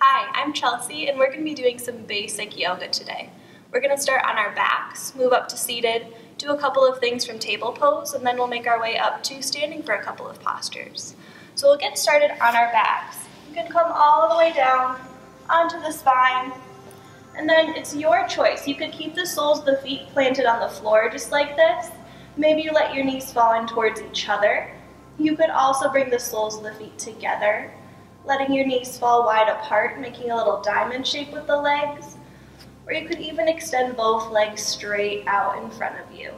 Hi, I'm Chelsea, and we're going to be doing some basic yoga today. We're going to start on our backs, move up to seated, do a couple of things from table pose, and then we'll make our way up to standing for a couple of postures. So we'll get started on our backs. You can come all the way down onto the spine, and then it's your choice. You could keep the soles of the feet planted on the floor just like this. Maybe you let your knees fall in towards each other. You could also bring the soles of the feet together, letting your knees fall wide apart, making a little diamond shape with the legs. Or you could even extend both legs straight out in front of you.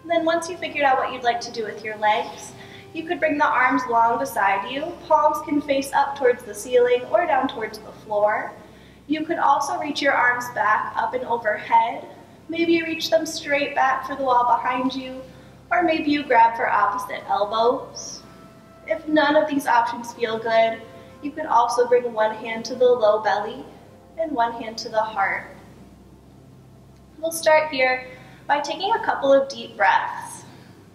And then once you figured out what you'd like to do with your legs, you could bring the arms long beside you. Palms can face up towards the ceiling or down towards the floor. You could also reach your arms back up and overhead. Maybe you reach them straight back for the wall behind you, or maybe you grab for opposite elbows. If none of these options feel good, you could also bring one hand to the low belly and one hand to the heart. We'll start here by taking a couple of deep breaths.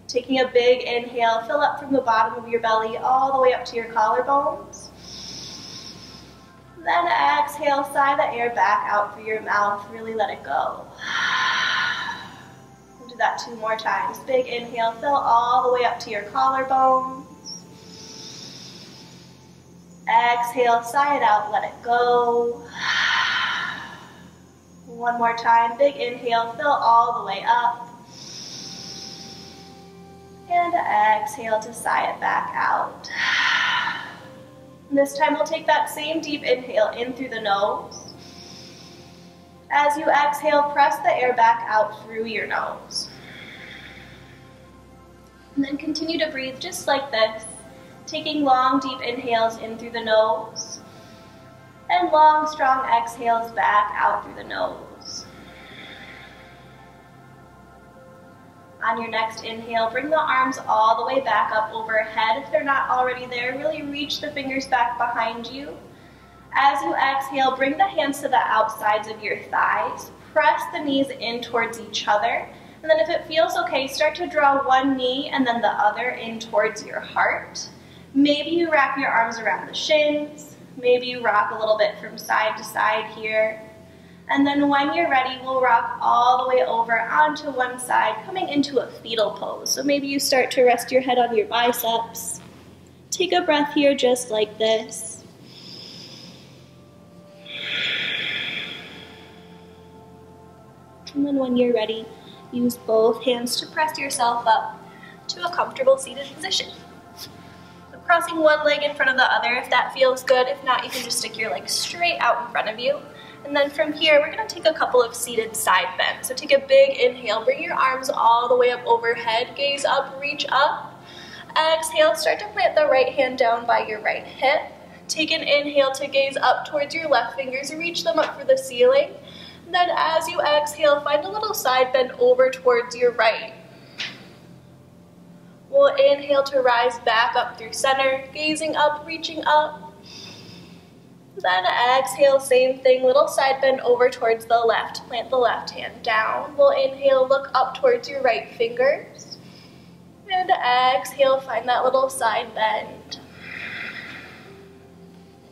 Taking a big inhale, fill up from the bottom of your belly all the way up to your collarbones. Then exhale, sigh the air back out through your mouth, really let it go. We'll do that 2 more times. Big inhale, fill all the way up to your collarbones. Exhale, sigh it out, let it go. One more time, big inhale, fill all the way up. And exhale to sigh it back out. And this time we'll take that same deep inhale in through the nose. As you exhale, press the air back out through your nose. And then continue to breathe just like this. Taking long, deep inhales in through the nose, and long, strong exhales back out through the nose. On your next inhale, bring the arms all the way back up overhead. If they're not already there, really reach the fingers back behind you. As you exhale, bring the hands to the outsides of your thighs. Press the knees in towards each other. And then if it feels okay, start to draw one knee and then the other in towards your heart. Maybe you wrap your arms around the shins. Maybe you rock a little bit from side to side here. And then when you're ready, we'll rock all the way over onto one side, coming into a fetal pose. So maybe you start to rest your head on your biceps. Take a breath here just like this. And then when you're ready, use both hands to press yourself up to a comfortable seated position. Crossing one leg in front of the other if that feels good. If not, you can just stick your legs straight out in front of you. And then from here, we're going to take a couple of seated side bends. So take a big inhale, bring your arms all the way up overhead, gaze up, reach up. Exhale, start to plant the right hand down by your right hip. Take an inhale to gaze up towards your left fingers, reach them up for the ceiling. And then as you exhale, find a little side bend over towards your right. We'll inhale to rise back up through center, gazing up, reaching up. Then exhale, same thing, little side bend over towards the left. Plant the left hand down. We'll inhale, look up towards your right fingers. And exhale, find that little side bend.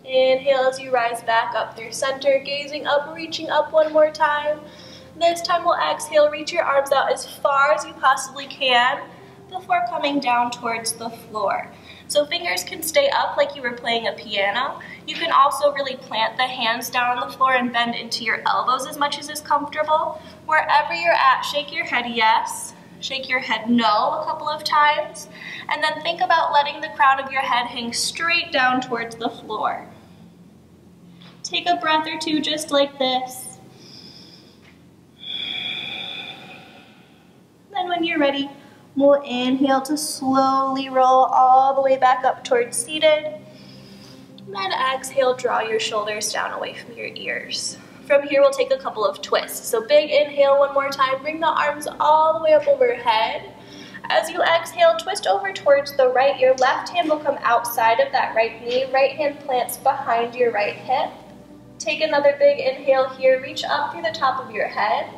Inhale as you rise back up through center, gazing up, reaching up one more time. This time we'll exhale, reach your arms out as far as you possibly can before coming down towards the floor. So fingers can stay up like you were playing a piano. You can also really plant the hands down on the floor and bend into your elbows as much as is comfortable. Wherever you're at, shake your head yes, shake your head no a couple of times, and then think about letting the crown of your head hang straight down towards the floor. Take a breath or two just like this. Then when you're ready, we'll inhale to slowly roll all the way back up towards seated. And then exhale, draw your shoulders down away from your ears. From here, we'll take a couple of twists. So big inhale one more time. Bring the arms all the way up overhead. As you exhale, twist over towards the right. Your left hand will come outside of that right knee. Right hand plants behind your right hip. Take another big inhale here. Reach up through the top of your head.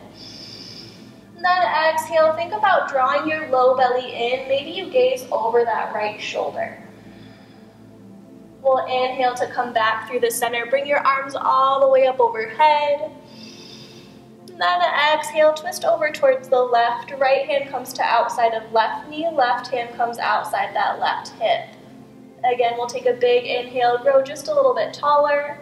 Then exhale, think about drawing your low belly in. Maybe you gaze over that right shoulder. We'll inhale to come back through the center. Bring your arms all the way up overhead. And then exhale, twist over towards the left. Right hand comes to outside of left knee. Left hand comes outside that left hip. Again, we'll take a big inhale, grow just a little bit taller.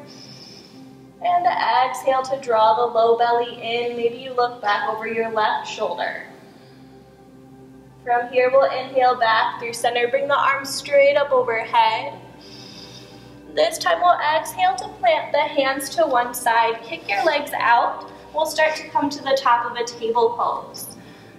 And exhale to draw the low belly in. Maybe you look back over your left shoulder. From here, we'll inhale back through center. Bring the arms straight up overhead. This time, we'll exhale to plant the hands to one side. Kick your legs out. We'll start to come to the top of a table pose.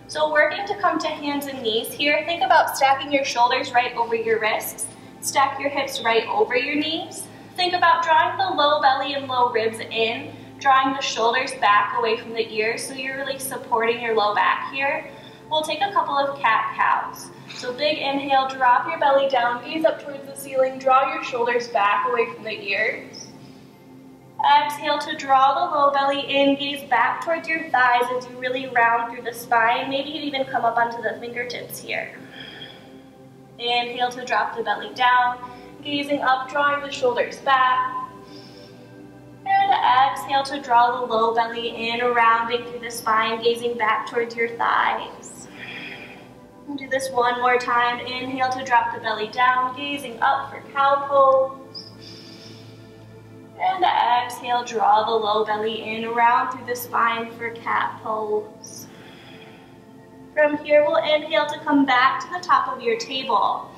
So working to come to hands and knees here, think about stacking your shoulders right over your wrists. Stack your hips right over your knees. Think about drawing the low belly and low ribs in, drawing the shoulders back away from the ears so you're really supporting your low back here. We'll take a couple of cat-cows. So big inhale, drop your belly down, gaze up towards the ceiling, draw your shoulders back away from the ears. Exhale to draw the low belly in, gaze back towards your thighs as you really round through the spine. Maybe you even come up onto the fingertips here. Inhale to drop the belly down, gazing up, drawing the shoulders back. And exhale to draw the low belly in, rounding through the spine, gazing back towards your thighs. We'll do this one more time. Inhale to drop the belly down, gazing up for cow pose. And exhale, draw the low belly in, round through the spine for cat pose. From here, we'll inhale to come back to the top of your table.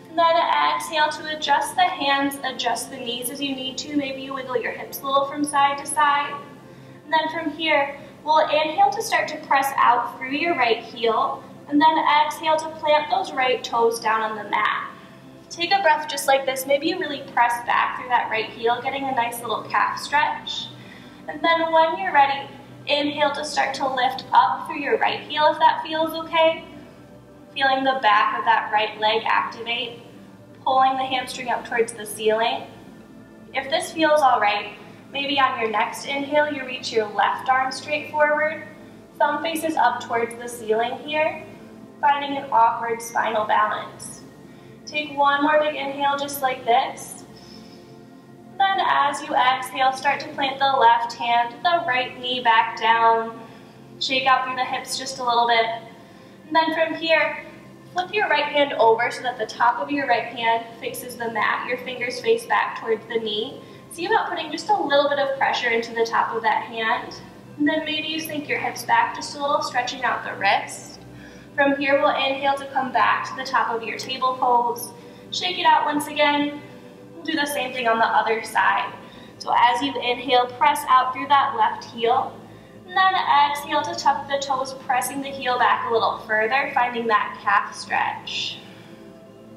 And then exhale to adjust the hands, adjust the knees as you need to. Maybe you wiggle your hips a little from side to side. And then from here, we'll inhale to start to press out through your right heel. And then exhale to plant those right toes down on the mat. Take a breath just like this. Maybe you really press back through that right heel, getting a nice little calf stretch. And then when you're ready, inhale to start to lift up through your right heel if that feels okay. Feeling the back of that right leg activate. Pulling the hamstring up towards the ceiling. If this feels all right, maybe on your next inhale, you reach your left arm straight forward. Thumb faces up towards the ceiling here, finding an awkward spinal balance. Take one more big inhale just like this. Then as you exhale, start to plant the left hand, the right knee back down. Shake out through the hips just a little bit. And then from here, flip your right hand over so that the top of your right hand faces the mat. Your fingers face back towards the knee. See about putting just a little bit of pressure into the top of that hand. And then maybe you sink your hips back just a little, stretching out the wrist. From here, we'll inhale to come back to the top of your table pose. Shake it out once again. We'll do the same thing on the other side. So as you inhale, press out through that left heel. And then exhale to tuck the toes, pressing the heel back a little further, finding that calf stretch.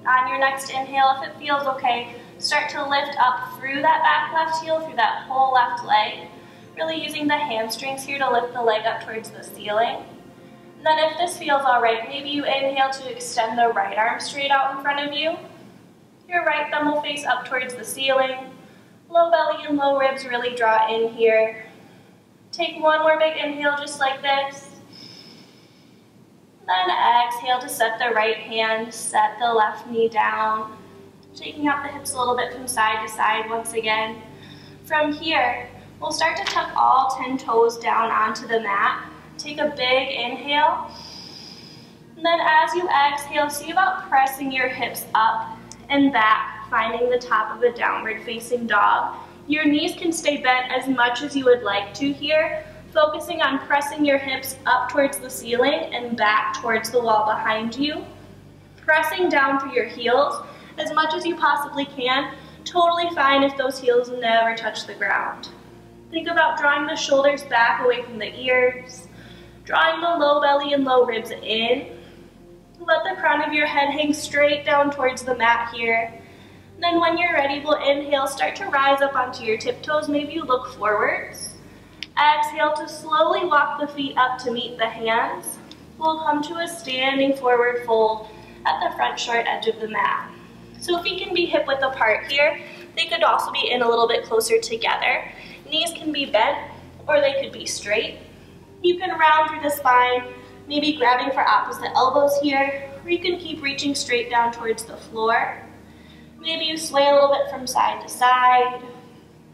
On your next inhale, if it feels okay, start to lift up through that back left heel, through that whole left leg. Really using the hamstrings here to lift the leg up towards the ceiling. And then if this feels all right, maybe you inhale to extend the right arm straight out in front of you. Your right thumb will face up towards the ceiling. Low belly and low ribs really draw in here. Take one more big inhale just like this. Then exhale to set the right hand, set the left knee down. Shaking out the hips a little bit from side to side once again. From here, we'll start to tuck all 10 toes down onto the mat. Take a big inhale. And then as you exhale, see about pressing your hips up and back, finding the top of a downward facing dog. Your knees can stay bent as much as you would like to here, focusing on pressing your hips up towards the ceiling and back towards the wall behind you. Pressing down through your heels as much as you possibly can. Totally fine if those heels never touch the ground. Think about drawing the shoulders back away from the ears, drawing the low belly and low ribs in. Let the crown of your head hang straight down towards the mat here. Then when you're ready, we'll inhale, start to rise up onto your tiptoes. Maybe you look forwards. Exhale to slowly walk the feet up to meet the hands. We'll come to a standing forward fold at the front short edge of the mat. So feet can be hip width apart here. They could also be in a little bit closer together. Knees can be bent or they could be straight. You can round through the spine, maybe grabbing for opposite elbows here, or you can keep reaching straight down towards the floor. Maybe you sway a little bit from side to side.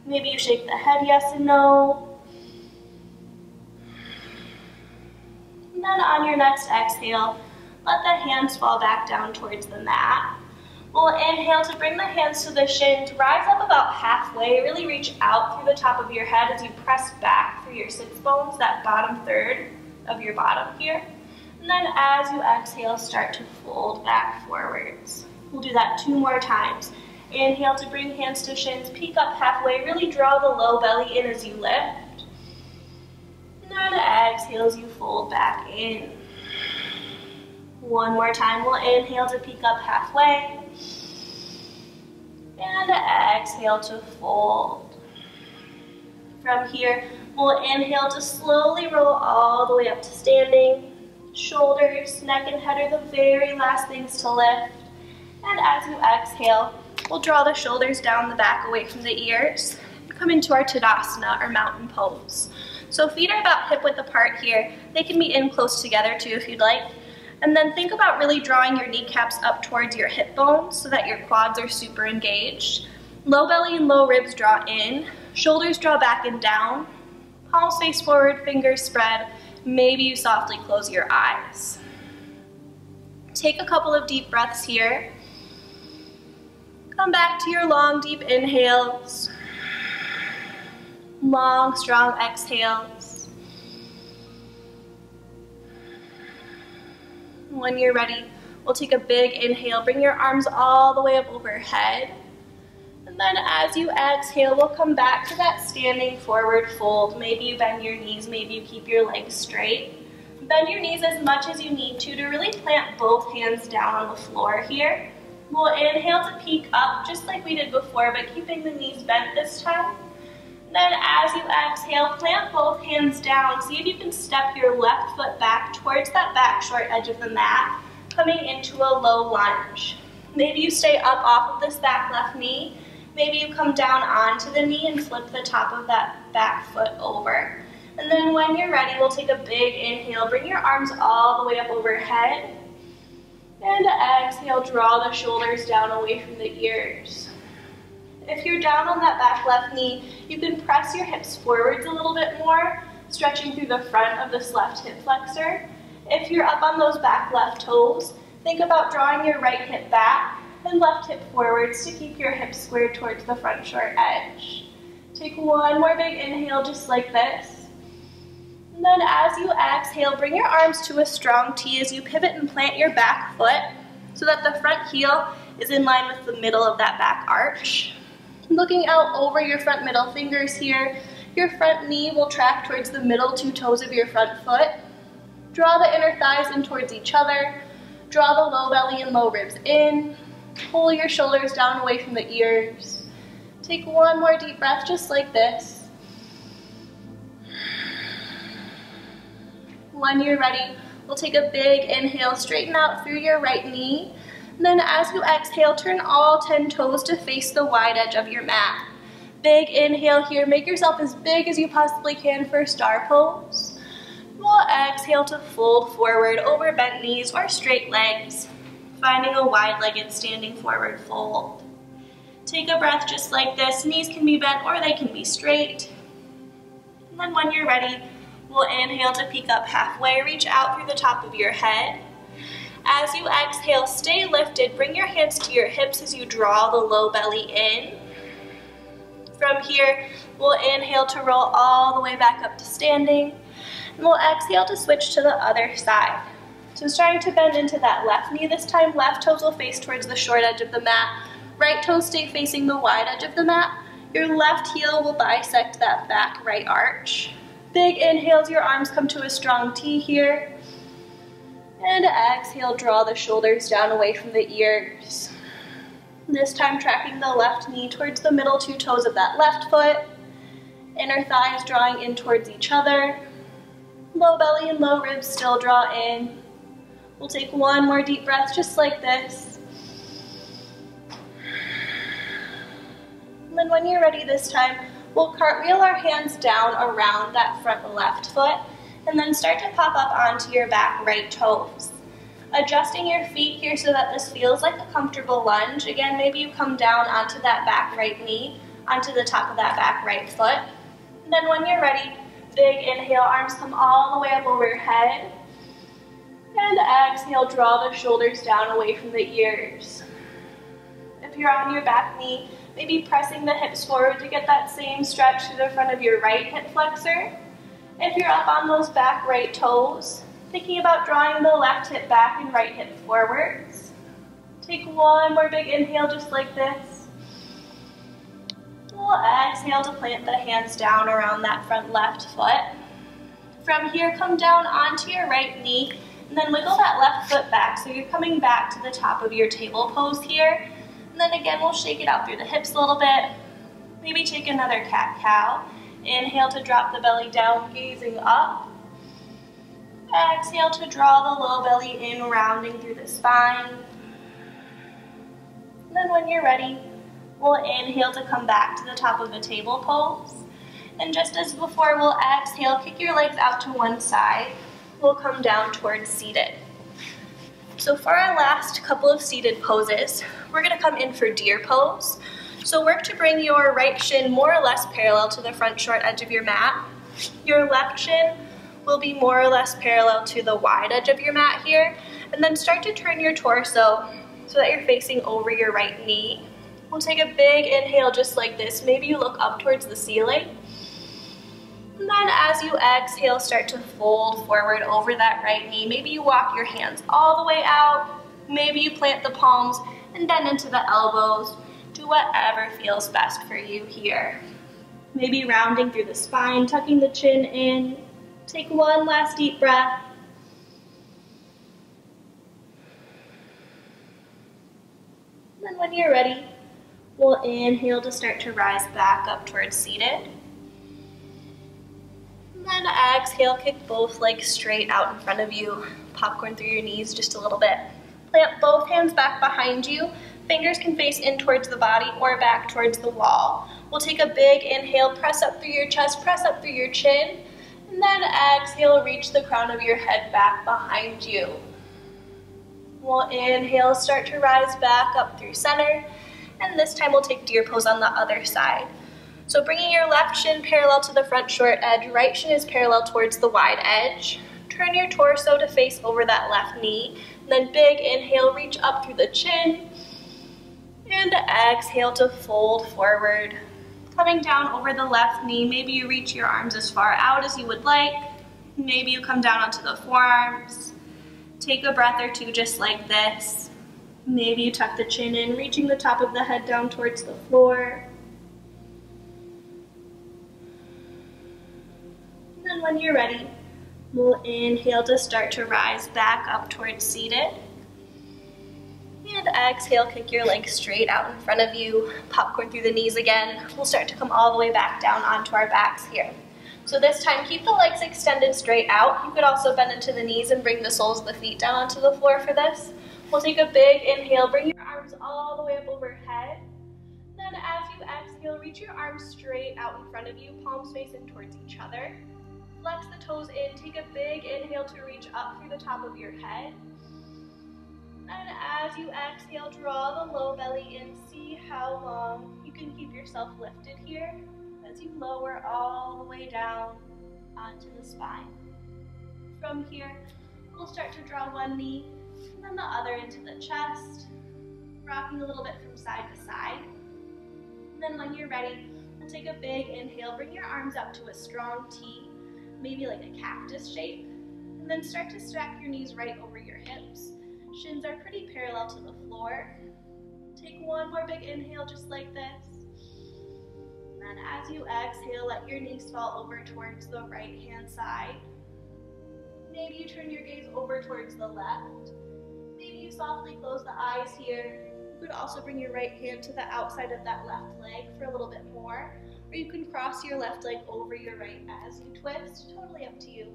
Maybe you shake the head yes and no. And then on your next exhale, let the hands fall back down towards the mat. We'll inhale to bring the hands to the shins, rise up about halfway, really reach out through the top of your head as you press back through your sits bones, that bottom third of your bottom here. And then as you exhale, start to fold back forwards. We'll do that 2 more times. Inhale to bring hands to shins, peek up halfway, really draw the low belly in as you lift. And then exhale as you fold back in. 1 more time, we'll inhale to peek up halfway. And exhale to fold. From here, we'll inhale to slowly roll all the way up to standing. Shoulders, neck, and head are the very last things to lift. And as you exhale, we'll draw the shoulders down the back away from the ears. Come into our Tadasana, or mountain pose. So feet are about hip width apart here. They can be in close together too if you'd like. And then think about really drawing your kneecaps up towards your hip bones so that your quads are super engaged. Low belly and low ribs draw in. Shoulders draw back and down. Palms face forward, fingers spread. Maybe you softly close your eyes. Take a couple of deep breaths here. Come back to your long, deep inhales. Long, strong exhales. When you're ready, we'll take a big inhale. Bring your arms all the way up overhead. And then as you exhale, we'll come back to that standing forward fold. Maybe you bend your knees, maybe you keep your legs straight. Bend your knees as much as you need to really plant both hands down on the floor here. We'll inhale to peek up just like we did before, but keeping the knees bent this time. Then as you exhale, plant both hands down. See if you can step your left foot back towards that back short edge of the mat, coming into a low lunge. Maybe you stay up off of this back left knee. Maybe you come down onto the knee and flip the top of that back foot over. And then when you're ready, we'll take a big inhale. Bring your arms all the way up overhead. And exhale, draw the shoulders down away from the ears. If you're down on that back left knee, you can press your hips forwards a little bit more, stretching through the front of this left hip flexor. If you're up on those back left toes, think about drawing your right hip back and left hip forwards to keep your hips squared towards the front short edge. Take 1 more big inhale just like this. And then as you exhale, bring your arms to a strong T as you pivot and plant your back foot so that the front heel is in line with the middle of that back arch. Looking out over your front middle fingers here, your front knee will track towards the middle 2 toes of your front foot. Draw the inner thighs in towards each other. Draw the low belly and low ribs in. Pull your shoulders down away from the ears. Take 1 more deep breath just like this. When you're ready, we'll take a big inhale, straighten out through your right knee. And then as you exhale, turn all 10 toes to face the wide edge of your mat. Big inhale here, make yourself as big as you possibly can for star pose. We'll exhale to fold forward over bent knees or straight legs, finding a wide-legged standing forward fold. Take a breath just like this. Knees can be bent or they can be straight. And then when you're ready, we'll inhale to peek up halfway, reach out through the top of your head. As you exhale, stay lifted. Bring your hands to your hips as you draw the low belly in. From here, we'll inhale to roll all the way back up to standing. And we'll exhale to switch to the other side. So starting to bend into that left knee this time, left toes will face towards the short edge of the mat. Right toes stay facing the wide edge of the mat. Your left heel will bisect that back right arch. Big inhales, your arms come to a strong T here. And exhale, draw the shoulders down away from the ears. This time tracking the left knee towards the middle 2 toes of that left foot. Inner thighs drawing in towards each other. Low belly and low ribs still draw in. We'll take 1 more deep breath just like this. And then when you're ready this time, we'll cartwheel our hands down around that front left foot and then start to pop up onto your back right toes. Adjusting your feet here so that this feels like a comfortable lunge. Again, maybe you come down onto that back right knee, onto the top of that back right foot. And then when you're ready, big inhale, arms come all the way up over your head. And exhale, draw the shoulders down away from the ears. If you're on your back knee, maybe pressing the hips forward to get that same stretch to the front of your right hip flexor. If you're up on those back right toes, thinking about drawing the left hip back and right hip forwards. Take one more big inhale just like this. We'll exhale to plant the hands down around that front left foot. From here, come down onto your right knee and then wiggle that left foot back so you're coming back to the top of your table pose here. And then again, we'll shake it out through the hips a little bit. Maybe take another cat-cow. Inhale to drop the belly down, gazing up. Exhale to draw the low belly in, rounding through the spine. And then when you're ready, we'll inhale to come back to the top of the table pose. And just as before, we'll exhale, kick your legs out to one side. We'll come down towards seated. So for our last couple of seated poses, we're going to come in for deer pose. So work to bring your right shin more or less parallel to the front short edge of your mat. Your left shin will be more or less parallel to the wide edge of your mat here. And then start to turn your torso so that you're facing over your right knee. We'll take a big inhale just like this. Maybe you look up towards the ceiling. And then as you exhale, start to fold forward over that right knee. Maybe you walk your hands all the way out. Maybe you plant the palms and bend into the elbows. Do whatever feels best for you here. Maybe rounding through the spine, tucking the chin in. Take one last deep breath. And then when you're ready, we'll inhale to start to rise back up towards seated. And then exhale, kick both legs straight out in front of you. Popcorn through your knees just a little bit. Plant both hands back behind you. Fingers can face in towards the body or back towards the wall. We'll take a big inhale, press up through your chest, press up through your chin. And then exhale, reach the crown of your head back behind you. We'll inhale, start to rise back up through center. And this time we'll take deer pose on the other side. So bringing your left shin parallel to the front short edge, right shin is parallel towards the wide edge. Turn your torso to face over that left knee. And then big inhale, reach up through the chin. And exhale to fold forward. Coming down over the left knee, maybe you reach your arms as far out as you would like. Maybe you come down onto the forearms. Take a breath or two just like this. Maybe you tuck the chin in, reaching the top of the head down towards the floor. And then when you're ready, we'll inhale to start to rise back up towards seated. And exhale, kick your legs straight out in front of you. Popcorn through the knees again. We'll start to come all the way back down onto our backs here. So this time, keep the legs extended straight out. You could also bend into the knees and bring the soles of the feet down onto the floor for this. We'll take a big inhale, bring your arms all the way up overhead. Then as you exhale, reach your arms straight out in front of you, palms facing towards each other. Flex the toes in, take a big inhale to reach up through the top of your head. And as you exhale, draw the low belly in. See how long you can keep yourself lifted here as you lower all the way down onto the spine. From here, we'll start to draw one knee and then the other into the chest, rocking a little bit from side to side. And then when you're ready, we'll take a big inhale, bring your arms up to a strong T, maybe like a cactus shape, and then start to stack your knees right over your hips. Shins are pretty parallel to the floor. Take one more big inhale just like this. And then as you exhale, let your knees fall over towards the right hand side. Maybe you turn your gaze over towards the left. Maybe you softly close the eyes here. You could also bring your right hand to the outside of that left leg for a little bit more. Or you can cross your left leg over your right as you twist. Totally up to you.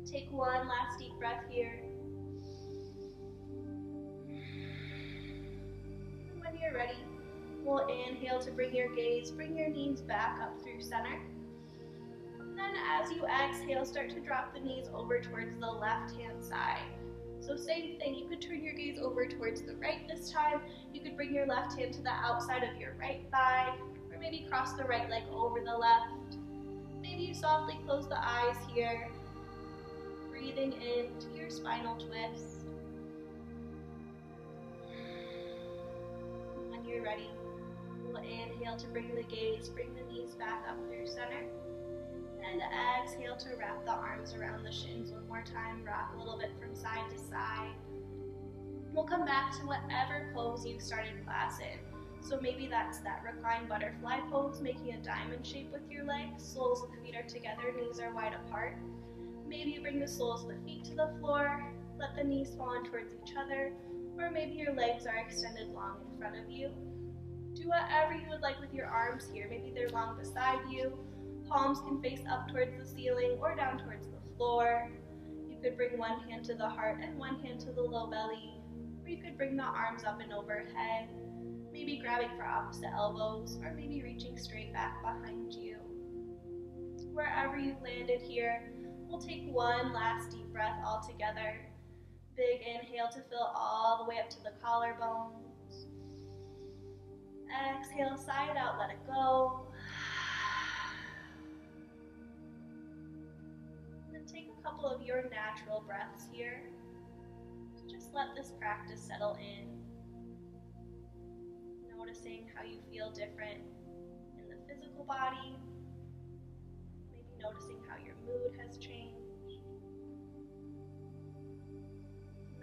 Take one last deep breath here. When you're ready, we'll inhale to bring your gaze, bring your knees back up through center. And then as you exhale, start to drop the knees over towards the left hand side. So same thing, you could turn your gaze over towards the right this time. You could bring your left hand to the outside of your right thigh, or maybe cross the right leg over the left. Maybe you softly close the eyes here, breathing into your spinal twist. When you're ready, we'll inhale to bring the gaze, bring the knees back up through center. And exhale to wrap the arms around the shins one more time. Rock a little bit from side to side. We'll come back to whatever pose you started class in. So maybe that's that reclined butterfly pose, making a diamond shape with your legs. Soles of the feet are together, knees are wide apart. Maybe you bring the soles of the feet to the floor, let the knees fall in towards each other, or maybe your legs are extended long in front of you. Do whatever you would like with your arms here. Maybe they're long beside you. Palms can face up towards the ceiling or down towards the floor. You could bring one hand to the heart and one hand to the low belly. Or you could bring the arms up and overhead, maybe grabbing for opposite elbows, or maybe reaching straight back behind you. Wherever you landed here, we'll take one last deep breath all together. Big inhale to fill all the way up to the collarbones. Exhale, sigh it out, let it go. Take a couple of your natural breaths here. Just let this practice settle in. Noticing how you feel different in the physical body. Maybe noticing how your mood has changed.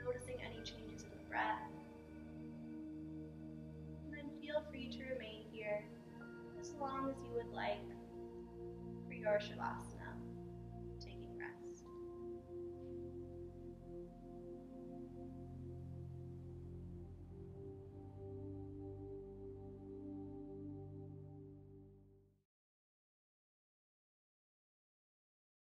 Noticing any changes in the breath. And then feel free to remain here as long as you would like for your Shavasana.